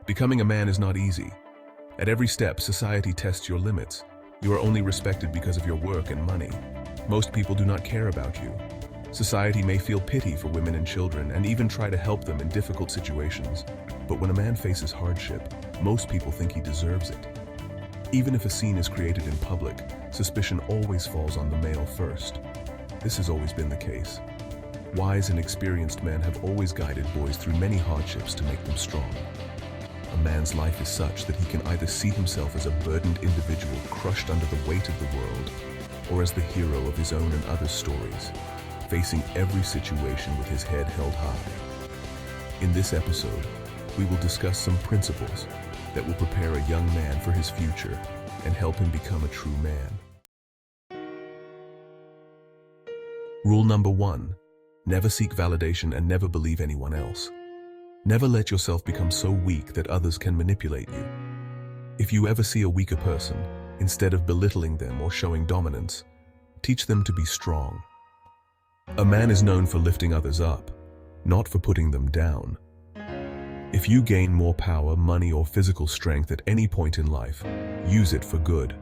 Becoming a man is not easy. At every step, society tests your limits. You are only respected because of your work and money. Most people do not care about you. Society may feel pity for women and children and even try to help them in difficult situations. But when a man faces hardship, most people think he deserves it. Even if a scene is created in public, suspicion always falls on the male first. This has always been the case. Wise and experienced men have always guided boys through many hardships to make them strong. A man's life is such that he can either see himself as a burdened individual crushed under the weight of the world, or as the hero of his own and others' stories, facing every situation with his head held high. In this episode, we will discuss some principles that will prepare a young man for his future and help him become a true man. Rule number 1. Never seek validation and never believe anyone else. Never let yourself become so weak that others can manipulate you. If you ever see a weaker person, instead of belittling them or showing dominance, teach them to be strong. A man is known for lifting others up, not for putting them down. If you gain more power, money, or physical strength at any point in life, use it for good.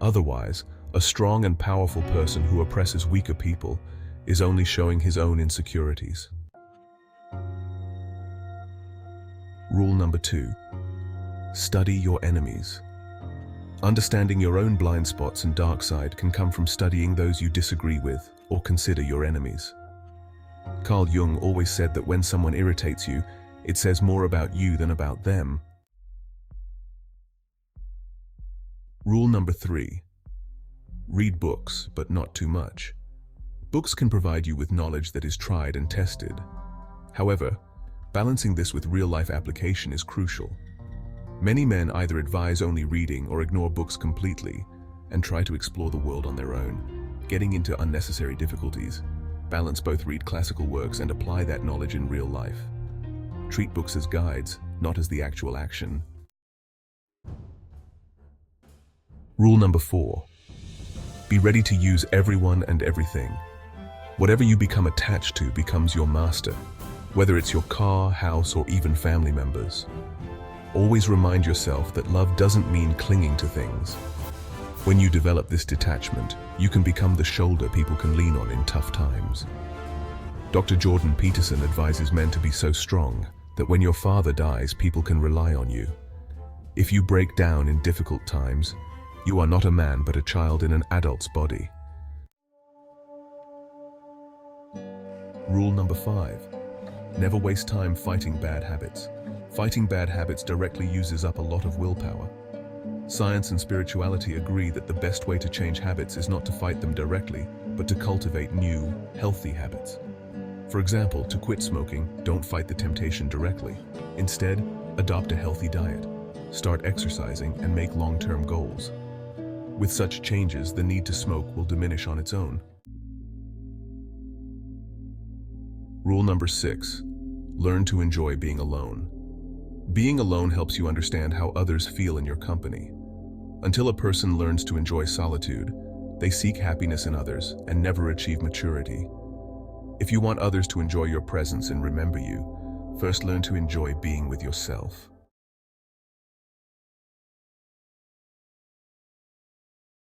Otherwise, a strong and powerful person who oppresses weaker people is only showing his own insecurities. Rule number 2. Study your enemies. Understanding your own blind spots and dark side can come from studying those you disagree with or consider your enemies. Carl Jung always said that when someone irritates you, it says more about you than about them. Rule number 3. Read books, but not too much. Books can provide you with knowledge that is tried and tested. However, balancing this with real-life application is crucial. Many men either advise only reading or ignore books completely and try to explore the world on their own, getting into unnecessary difficulties. Balance both, read classical works and apply that knowledge in real life. Treat books as guides, not as the actual action. Rule number 4. Be ready to use everyone and everything. Whatever you become attached to becomes your master, whether it's your car, house, or even family members. Always remind yourself that love doesn't mean clinging to things. When you develop this detachment, you can become the shoulder people can lean on in tough times. Dr. Jordan Peterson advises men to be so strong that when your father dies, people can rely on you. If you break down in difficult times, you are not a man but a child in an adult's body. Rule number 5. Never waste time fighting bad habits. Fighting bad habits directly uses up a lot of willpower. Science and spirituality agree that the best way to change habits is not to fight them directly, but to cultivate new, healthy habits. For example, to quit smoking, don't fight the temptation directly. Instead, adopt a healthy diet, start exercising, and make long-term goals. With such changes, the need to smoke will diminish on its own. Rule number 6. Learn to enjoy being alone. Being alone helps you understand how others feel in your company. Until a person learns to enjoy solitude, they seek happiness in others and never achieve maturity. If you want others to enjoy your presence and remember you, first learn to enjoy being with yourself.